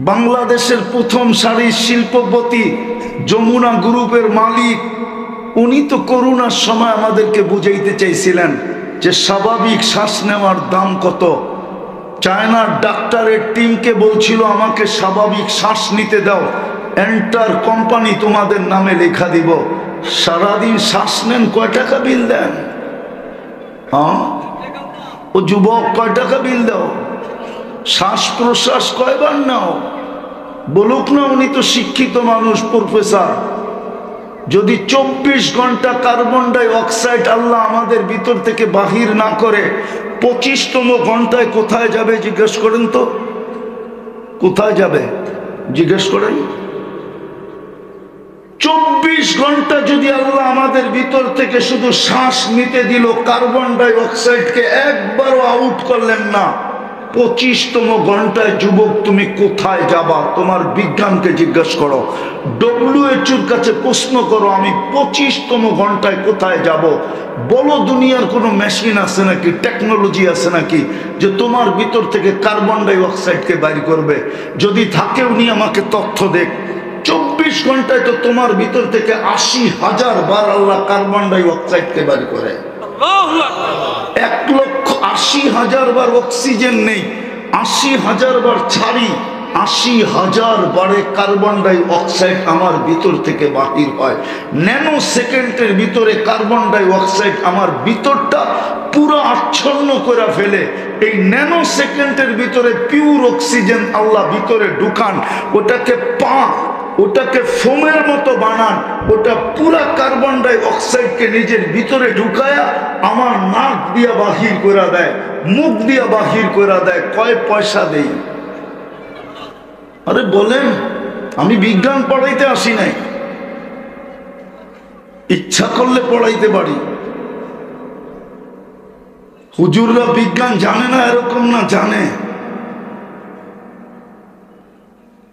বাংলাদেশের প্রথম সারির শিল্পপতি যমুনা গ্রুপের মালিক, উনি তো করোনার সময় আমাদেরকে বুঝাইতে চাইছিলেন যে স্বাভাবিক শ্বাস নেওয়ার দাম কত। চায়নার ডাক্তারের টিমকে বলছিল আমাকে স্বাভাবিক শ্বাস নিতে দাও, এন্টার কোম্পানি তোমাদের নামে লেখা দিব। সারাদিন শ্বাস নেন, কয় টাকা বিল দেন? ও যুবক, কয় টাকা বিল দাও? শ্বাস প্রশ্বাস কয়বার নাও? বলুক না, উনি তো শিক্ষিত মানুষ, প্রফেসর। যদি 24 ঘন্টা কার্বন ডাই অক্সাইড আল্লাহ আমাদের ভিতর থেকে বাহির না করে, 25তম ঘন্টায় কোথায় যাবে জিজ্ঞেস করেন তো? কোথায় যাবে জিজ্ঞেস করেন? 24 ঘন্টা যদি আল্লাহ আমাদের ভিতর থেকে শুধু শ্বাস নিতে দিল, কার্বন ডাই অক্সাইডকে একবারও আউট করলেন না, 25তম ঘন্টায় যুবক তুমি কোথায় যাবা? তোমার বিজ্ঞানকে জিজ্ঞেস করো, WHO-র কাছে প্রশ্ন করো, আমি 25তম ঘন্টায় কোথায় যাব? বলো, দুনিয়ার কোনো মেশিন আছে নাকি, টেকনোলজি আছে নাকি যে তোমার ভিতর থেকে কার্বন ডাই অক্সাইডকে বাইর করবে? যদি থাকে উনি আমাকে তথ্য দেখ। 24 ঘন্টায় তো তোমার ভিতর থেকে 80,000 বার আল্লাহ কার্বন ডাই অক্সাইডকে বাইর করে। 1,80,000 বার অক্সিজেন নেই, 80,000 বার ছাড়ি, 80,000 বারে কার্বন ডাই অক্সাইড আমার ভিতর থেকে বাহির হয়। ন্যানো সেকেন্ডের ভিতরে কার্বন ডাই অক্সাইড আমার ভিতরটা পুরো আচ্ছন্ন করে ফেলে। এই ন্যানো সেকেন্ডের ভিতরে পিওর অক্সিজেন আল্লাহ ভিতরে ঢুকান, ওটাকে ফোমের মতো বানান, ওটা পুরা কার্বন ডাই অক্সাইডকে নিজের ভিতরে ঢুকায়া আমার নাক দিয়া বাহির করে দেয়, মুখ দিয়া বাহির করে দেয়। কয় পয়সা দেই? আরে বলেন, আমি বিজ্ঞান পড়াইতে আসি নাই, ইচ্ছা করলে পড়াইতে পারি। হুজুররা বিজ্ঞান জানে না এরকম না, জানে।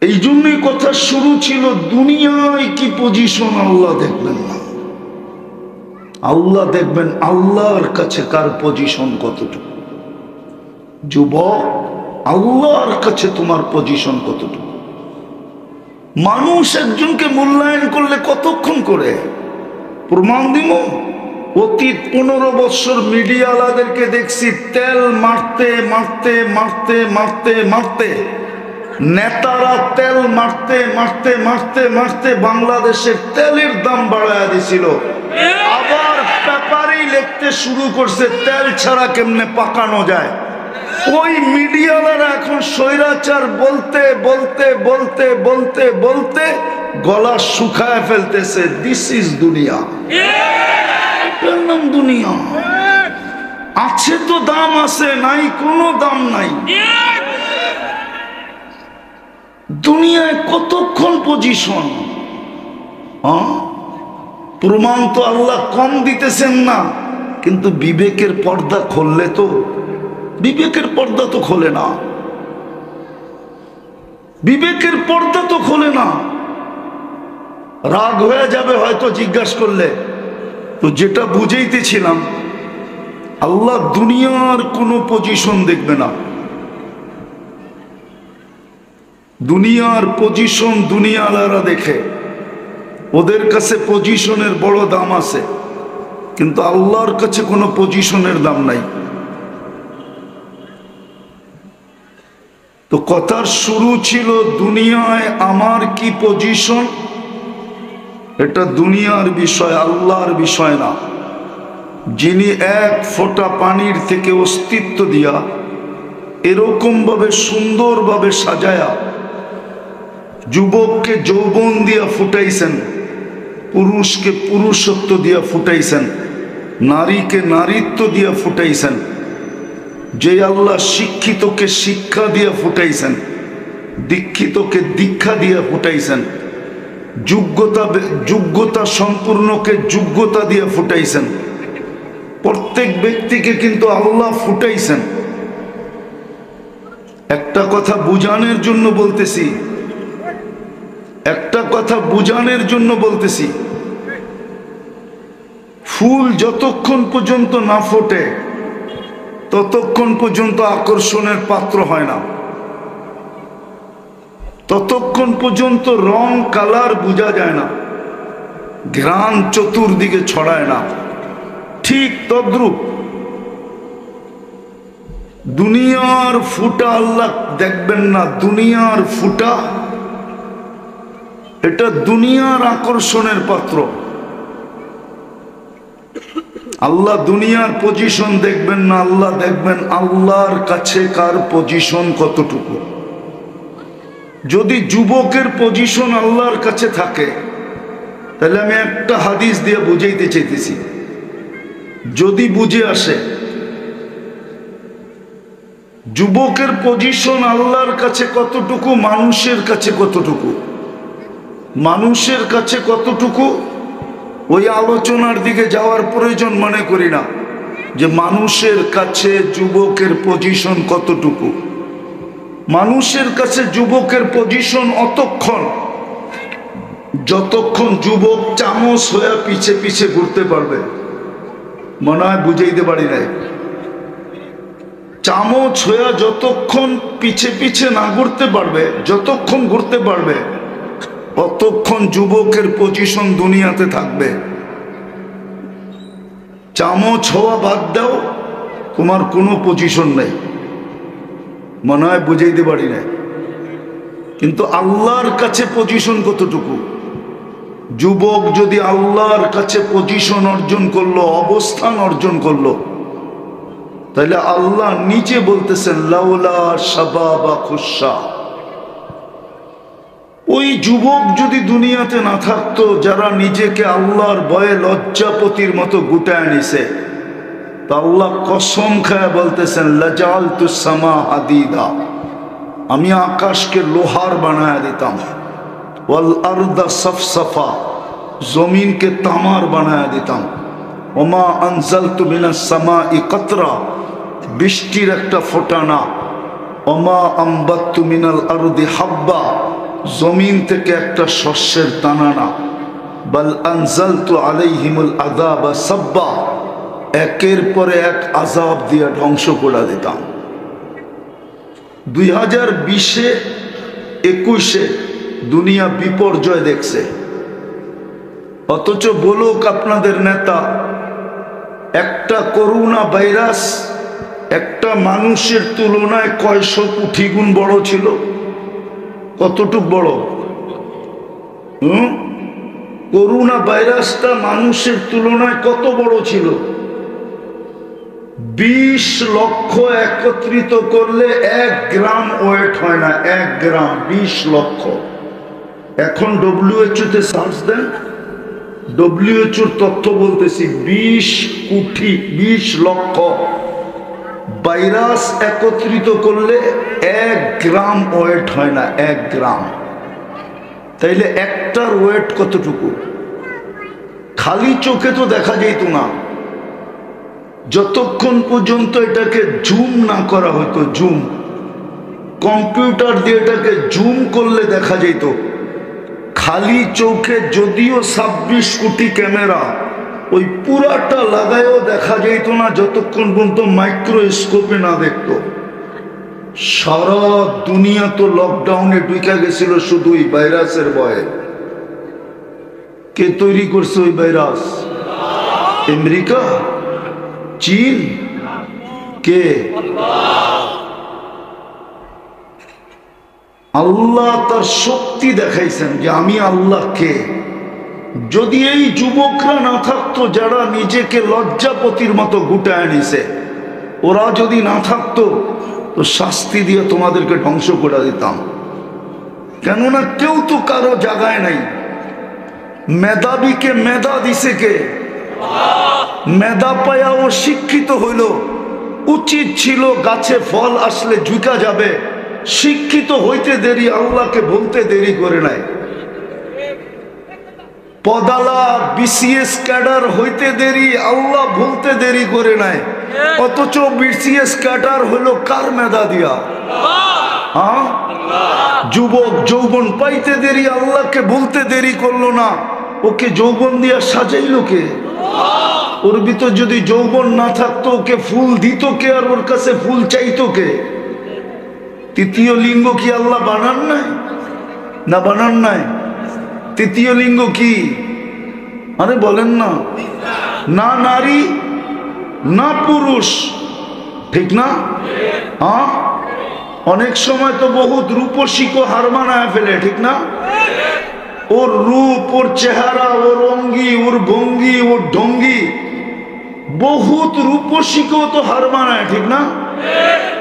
এই জন্যই কথা শুরু ছিল, দুনিয়ায় কি পজিশন আল্লাহ দেখবেন না, আল্লাহ দেখবেন আল্লাহর কাছে কার পজিশন কতটুকু। যুবক, আল্লাহর কাছে তোমার পজিশন কতটুকু? মানুষ একজনকে মূল্যায়ন করলে কতক্ষণ করে? প্রমাণ দিব। অতীত 15 বছর মিডিয়াওয়ালাদেরকে দেখছি তেল মারতে মারতে মারতে মারতে মারতে, নেতারা তেল মারতে মারতে মারতে মারতে বাংলাদেশের তেলের দাম বাড়ায় দিছিল। আবার পেপারেই লিখতে শুরু করছে তেল ছাড়া কেমনে পাকানো যায়। ওই মিডিয়াওয়ালারা এখন স্বৈরাচার বলতে বলতে বলতে বলতে বলতে গলা শুকায় ফেলতেছে। দিস ইজ দুনিয়া। এটার নাম দুনিয়া। আছে তো দাম আছে, নাই কোনো দাম নাই। দুনিয়ায় কতক্ষণ পজিশন? প্রমাণ তো আল্লাহ কম দিতেছেন না, কিন্তু বিবেকের পর্দা খুললে তো, বিবেকের পর্দা তো খোলে না, বিবেকের পর্দা তো খোলে না। রাগ হয়ে যাবে হয়তো জিজ্ঞাসা করলে, তো যেটা বুঝাইতেছিলাম, আল্লাহ দুনিয়ার কোনো পজিশন দেখবে না। দুনিয়ার পজিশন দুনিয়াওয়ালারা দেখে, ওদের কাছে পজিশনের বড় দাম আছে, কিন্তু আল্লাহর কাছে কোনো পজিশনের দাম নাই। তো কথার শুরু ছিল দুনিয়ায় আমার কি পজিশন, এটা দুনিয়ার বিষয়, আল্লাহর বিষয় না। যিনি এক ফোঁটা পানির থেকে অস্তিত্ব দিয়া এরকম ভাবে সুন্দরভাবে সাজায়া যুবককে যৌবন দিয়া ফুটাইছেন, পুরুষকে পুরুষত্ব দিয়া ফুটাইছেন, নারীকে নারীত্ব দিয়া ফুটাইছেন, যে আল্লাহ শিক্ষিতকে শিক্ষা দিয়া ফুটাইছেন, দীক্ষিতকে দীক্ষা দিয়া ফুটাইছেন, যোগ্যতা সম্পূর্ণকে যোগ্যতা দিয়া ফুটাইছেন, প্রত্যেক ব্যক্তিকে কিন্তু আল্লাহ ফুটাইছেন। একটা কথা বুঝানোর জন্য বলতেছি, একটা কথা বুঝানোর জন্য বলতেছি, ফুল যতক্ষণ পর্যন্ত না ফোটে ততক্ষণ পর্যন্ত আকর্ষণের পাত্র হয় না। ততক্ষণ পর্যন্ত রং কালার বোঝা যায় না, ঘ্রাণ চতুর্দিকে ছড়ায় না। ঠিক তদ্রূপ দুনিয়ার ফুটা আল্লাহ দেখবেন না। দুনিয়ার ফুটা এটা দুনিয়ার আকর্ষণের পাত্র। আল্লাহ দুনিয়ার পজিশন দেখবেন না, আল্লাহ দেখবেন আল্লাহর কাছে কার পজিশন কতটুকু। যদি যুবকের পজিশন আল্লাহর কাছে থাকে, তাহলে আমি একটা হাদিস দিয়ে বুঝাইতে চাইতেছি, যদি বুঝে আসে যুবকের পজিশন আল্লাহর কাছে কতটুকু, মানুষের কাছে কতটুকু, মানুষের কাছে কতটুকু, ওই আলোচনার দিকে যাওয়ার প্রয়োজন মনে করি না, যে মানুষের কাছে যুবকের পজিশন কতটুকু। মানুষের কাছে যুবকের পজিশন অতক্ষণ যতক্ষণ যুবক চামচ হয়ে পিছে পিছে ঘুরতে পারবে। মনে হয় বুঝাইতে পারি নাই। চামচ হয়ে যতক্ষণ পিছে পিছে না ঘুরতে পারবে, যতক্ষণ ঘুরতে পারবে, অতক্ষণ যুবকের পজিশন দুনিয়াতে থাকবে। চামচ হওয়া বাদ দাও, তোমার কোনো পজিশন নেই। মনে হয় বুঝাইতে পারি না। কিন্তু আল্লাহর কাছে পজিশন কতটুকু? যুবক যদি আল্লাহর কাছে পজিশন অর্জন করলো, অবস্থান অর্জন করলো, তাহলে আল্লাহ নিজে বলতেছেন লাউলা শাবাবা খুশা। ওই যুবক যদি দুনিয়াতে না থাকতো, যারা নিজেকে আল্লাহর ভয়ে লজ্জাপতির মতো গুটায় নিছে, তা আল্লাহ কসম খায় বলতেছেন লাজালতু সামা হাদিদা, আমি আকাশকে লোহার বানায় দিতাম, ওয়াল আরদা সফসফা, জমিনকে তামার বানায় দিতাম, ওমা আনজালতু মিনাস সামাই কতরা, বৃষ্টির একটা ফোঁটা না, ওমা আম্বাত্তু মিনাল আরদি হাব্বা, জমিন থেকে একটা শস্যের দানা না, বাল আনজালতু আলাইহিমুল আযাবা সাব্বা, একের পরে এক আযাব দিয়ে ধ্বংস করে দিতাম। 2020-এ 21-এ দুনিয়া বিপর্যয় দেখছে, অথচ বলুক আপনাদের নেতা, একটা করোনা ভাইরাস একটা মানুষের তুলনায় কয়শো কোটি গুণ বড় ছিল? কতটুক বড়? করোনা ভাইরাসটা মানুষের তুলনায় কত বড় ছিল? 20 লক্ষ একত্রিত করলে 1 গ্রাম ওয়েট হয় না, 1 গ্রাম 20 লক্ষ। এখন WHO তে সার্চ দেন, WHO তথ্য বলতেছি 20 কোটি 20 লক্ষ ভাইরাস একত্রিত করলে 1 গ্রাম ওয়েট হয় না, 1 গ্রাম। তাইলে একটার ওয়েট কতটুকু? খালি চোখে তো দেখা যেত না, যতক্ষণ পর্যন্ত এটাকে জুম না করা হতো। জুম, কম্পিউটার দিয়ে এটাকে জুম করলে দেখা যেত। খালি চোখে যদিও 26 কোটি ক্যামেরা, ওই পুরাটা লাগায়ও দেখা যেত না, যতক্ষণ পর্যন্ত মাইক্রোস্কোপে না দেখত। সারা দুনিয়া তো লকডাউনে ঢুকে গেছিল শুধু ওই ভাইরাসের ভয়ে। কে তৈরি করছে ওই ভাইরাস? আমেরিকা, চীন, কে? আল্লাহ তার শক্তি দেখাইছেন যে আমি আল্লাহ কে। যদি এই যুবকরা না থাকতো, যারা নিজেকে লজ্জাপতির মতো গুটায় নিছে, ওরা যদি না থাকতো, তো শাস্তি দিয়ে তোমাদেরকে ধ্বংস করে দিতাম। কেননা কেউ তো কারো জায়গায় নাই। মেধাবীকে মেধা দিছে কে? মেধা পায়া ও শিক্ষিত হইল। উচিত ছিল গাছে ফল আসলে ঝুঁকা যাবে, শিক্ষিত হইতে দেরি, আল্লাহকে বলতে দেরি করে নাই। পদালা BCS ক্যাডার হইতে দেরি, আল্লাহ বলতে দেরি করে নাই। অথচ BCS ক্যাডার হইল কার মেধা দিয়া? যুবক যৌবন পাইতে দেরি, আল্লাহকে বলতে দেরি করলো না। ওকে যৌবন দিয়া সাজাইলো কে? ওর ভিতর যদি যৌবন না থাকতো, ওকে ফুল দিত কে? আর ওর কাছে ফুল চাইতো কে? তৃতীয় লিঙ্গ কি আল্লাহ বানান নাই? না বানান নাই? তৃতীয় লিঙ্গ কি? আরে বলেন না। না নারী না পুরুষ, ঠিক না? হ্যাঁ, অনেক সময় তো বহুত রূপসীকে হার মানায় ফেলে, ঠিক না? ওর রূপ, ওর চেহারা, ওর অঙ্গি, ওর ভঙ্গি, ওর ঢঙ্গি, বহুত রূপসীকেও তো হার মানায়, ঠিক না?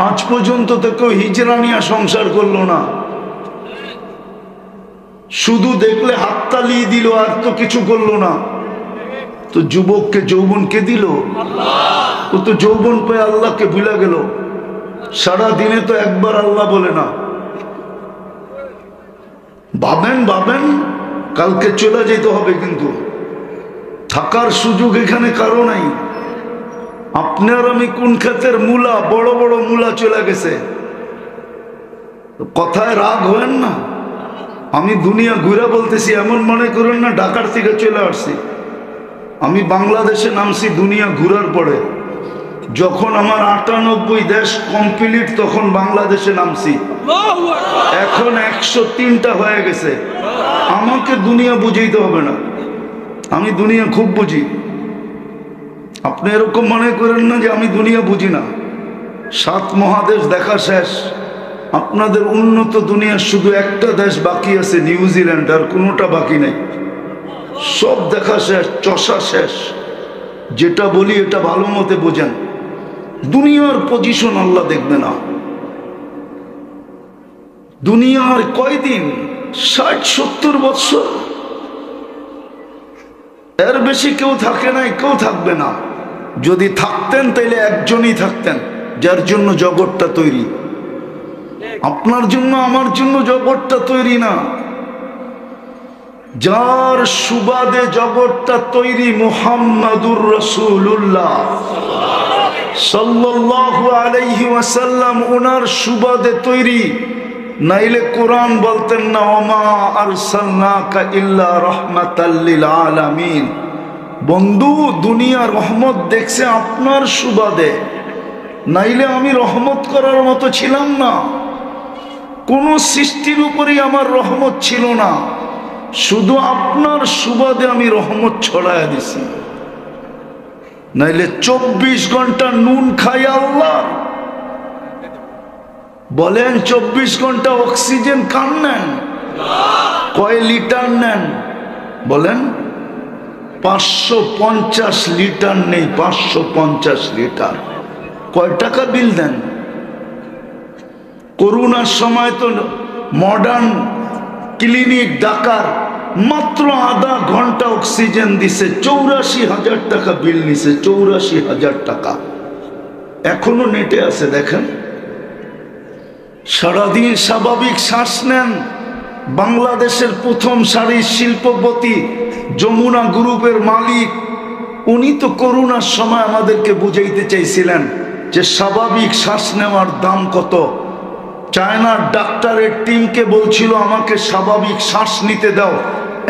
আজ পর্যন্ত তো কেউ হিজরা নিয়ে সংসার করলো না, শুধু দেখলে হাততালি দিল, আর তো কিছু করলো না। তো যুবককে যৌবন কে দিল? ও তো যৌবন পেয়ে আল্লাহকে ভুলে গেল। সারা দিনে তো একবার আল্লাহ বলে না। ভাবেন ভাবেন, কালকে চলে যেতে হবে, কিন্তু থাকার সুযোগ এখানে কারো নাই। আপনার আমি কোন ক্ষেতের মূলা, বড় বড় মূলা চলে গেছে, কথায় রাগ হবেন না। আমি দুনিয়া ঘুরে বলতেছি, এমন মনে করেন না ঢাকার থেকে চলে আসছি। আমি বাংলাদেশে নামছি দুনিয়া ঘুরার পরে। যখন আমার 98 দেশ কমপ্লিট, তখন বাংলাদেশে নামছি। এখন 103টা হয়ে গেছে। আমাকে দুনিয়া বুঝাইতে হবে না, আমি দুনিয়া খুব বুঝি। আপনি এরকম মনে করেন না যে আমি দুনিয়া বুঝি না। 7 মহাদেশ দেখা শেষ। আপনাদের উন্নত দুনিয়ার শুধু একটা দেশ বাকি আছে, নিউজিল্যান্ড, আর কোনোটা বাকি নেই। সব দেখা শেষ, চষা শেষ। যেটা বলি এটা ভালো মতে বোঝেন। দুনিয়ার পজিশন আল্লাহ দেখবে না। দুনিয়ার কয়দিন? 60-70 বছর, এর বেশি কেউ থাকে নাই, কেউ থাকবে না। যদি থাকতেন তাইলে একজনই থাকতেন, যার জন্য জগৎটা তৈরি। আপনার জন্য, আমার জন্য জগৎটা তৈরি না। যার সুবাদে জগৎটা তৈরি, মুহাম্মাদুর রাসূলুল্লাহ সাল্লাল্লাহু আলাইহি ওয়াসাল্লাম, ওনার সুবাদে তৈরি। নাইলে কোরআন বলতেন না, ওমা আরসালনাকা ইল্লা রাহমাতাল লিল আলামিন। বন্ধু, দুনিয়া রহমত দেখছে আপনার সুবাদে, নাইলে আমি রহমত করার মতো ছিলাম না। কোন সৃষ্টির উপরেই আমার রহমত ছিল না, শুধু আপনার সুবাদে আমি রহমত ছড়ায়া দিছি। নাইলে 24 ঘন্টা নুন খাই আল্লাহ। বলেন 24 ঘন্টা অক্সিজেন কান নেন? কয় লিটার নেন বলেন? 550 লিটার নেই, 550 লিটার। কয় টাকা বিল দেন? করোনার সময় তো মডার্ন ক্লিনিক ডাকার মাত্র আধা ঘন্টা অক্সিজেন দিছে, 84,000 টাকা বিল নিছে, 84,000 টাকা। এখনো নেটে আছে, দেখেন। সারাদিন স্বাভাবিক শ্বাস নেন। বাংলাদেশের প্রথম সারির শিল্পপতি যমুনা গ্রুপের মালিক, উনি তো করোনার সময় আমাদেরকে বুঝাইতে চাইছিলেন যে স্বাভাবিক শ্বাস নেওয়ার দাম কত। চায়নার ডাক্তারের টিমকে বলছিল, আমাকে স্বাভাবিক শ্বাস নিতে দাও,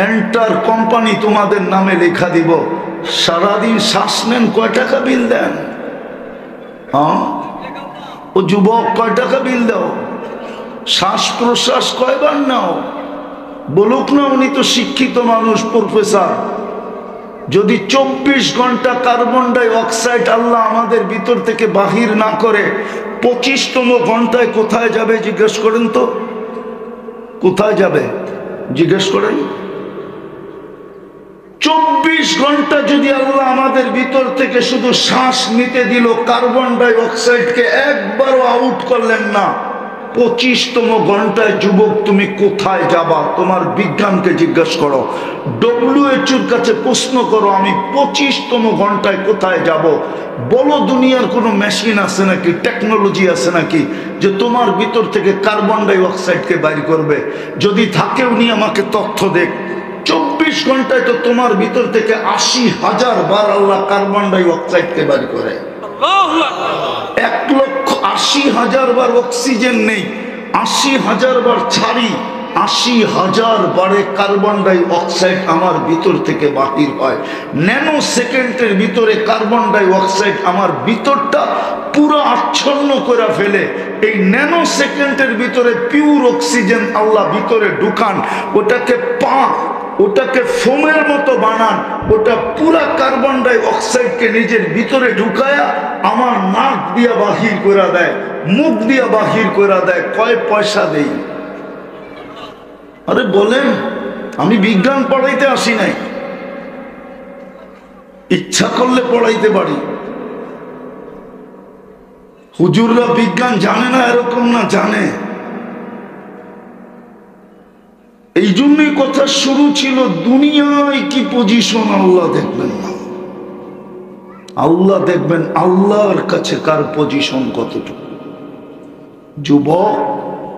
এন্টার কোম্পানি তোমাদের নামে লেখা দিব। সারাদিন শ্বাস নেন, কয় টাকা বিল দেন? হ্যাঁ, ও যুবক, কয় টাকা বিল দাও? শ্বাস প্রশ্বাস কয়বার নাও? বলুক না, উনি তো শিক্ষিত মানুষ, প্রফেসর। যদি 24 ঘন্টা কার্বন ডাই অক্সাইড আল্লাহ আমাদের ভিতর থেকে বাহির না করে, 25তম ঘন্টায় কোথায় যাবে জিজ্ঞেস করেন তো? কোথায় যাবে জিজ্ঞেস করেন? 24 ঘন্টা যদি আল্লাহ আমাদের ভিতর থেকে শুধু শ্বাস নিতে দিল, কার্বন ডাই অক্সাইডকে একবারও আউট করলেন না, 25তম ঘন্টায় যুবক তুমি কোথায় যাবা? তোমার বিজ্ঞানকে জিজ্ঞাসা করো, WHO এর কাছে প্রশ্ন করো, আমি 25তম ঘন্টায় কোথায় যাব? বলো, দুনিয়ার কোনো মেশিন আছে নাকি, টেকনোলজি আছে নাকি যে তোমার ভিতর থেকে কার্বন ডাই অক্সাইডকে বাইর করবে? যদি থাকে উনি আমাকে তথ্য দেখ। 24 ঘন্টায় তো তোমার ভিতর থেকে 80,000 বার আল্লাহ কার্বন ডাই অক্সাইডকে বাইর করে। 1,80,000 বার অক্সিজেন নেই, 80,000 বার ছাড়ি। 80,000 বারে কার্বন ডাই অক্সাইড আমার ভিতর থেকে বাহির হয়। ন্যানো সেকেন্ডের ভিতরে কার্বন ডাই অক্সাইড আমার ভিতরটা পুরো আচ্ছন্ন করে ফেলে। এই ন্যানো সেকেন্ডের ভিতরে পিওর অক্সিজেন আল্লাহ ভিতরে ঢুকান, ওটাকে ফোমের মতো বানান, ওটা পুরা কার্বন ডাই অক্সাইডকে নিজের ভিতরে ঢুকায়া আমার নাক দিয়া বাহির করে দেয়, মুখ দিয়া বাহির করে দেয়। কয় পয়সা দেই? আরে বলেন, আমি বিজ্ঞান পড়াইতে আসি নাই, ইচ্ছা করলে পড়াইতে পারি। হুজুররা বিজ্ঞান জানে না এরকম না, জানে। এই জন্যই কথা শুরু ছিল, দুনিয়ায় কি পজিশন আল্লাহ দেখবেন না, আল্লাহ দেখবেন আল্লাহর কাছে কার পজিশন কতটুকু। যুবক,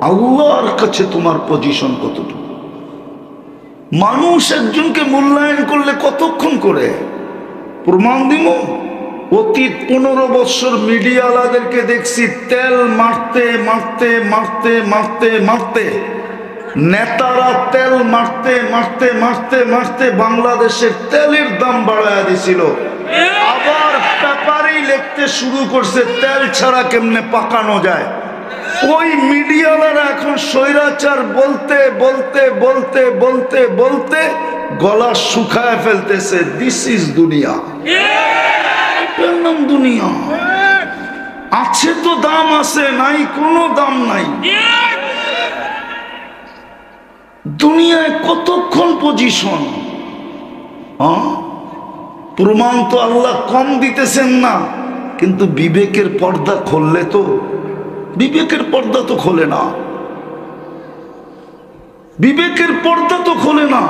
আল্লাহর কাছে তোমার পজিশন কতটুকু। মানুষ একজনকে মূল্যায়ন করলে কতক্ষণ করে? প্রমাণ দিব। অতীত 15 বছর মিডিয়াওয়ালাদেরকে দেখছি তেল মারতে মারতে মারতে মারতে মারতে, নেতারা তেল মারতে মারতে মারতে মারতে বাংলাদেশের তেলের দাম বাড়ায় দিছিল। আবার পেপারেই লিখতে শুরু করছে তেল ছাড়া কেমনে পাকানো যায়। ওই মিডিয়াওয়ালারা এখন স্বৈরাচার বলতে বলতে বলতে বলতে বলতে গলা শুকায় ফেলতেছে। দিস ইজ দুনিয়া। এটার নাম দুনিয়া। আছে তো দাম আছে, নাই কোনো দাম নাই। দুনিয়ায় কতক্ষণ পজিশন? প্রমাণ তো আল্লাহ কম দিতেছেন না, কিন্তু বিবেকের পর্দা খুললে তো, বিবেকের পর্দা তো খোলে না, বিবেকের পর্দা তো খোলে না।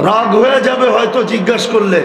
রাগ হয়ে যাবে হয়তো জিজ্ঞাসা করলে,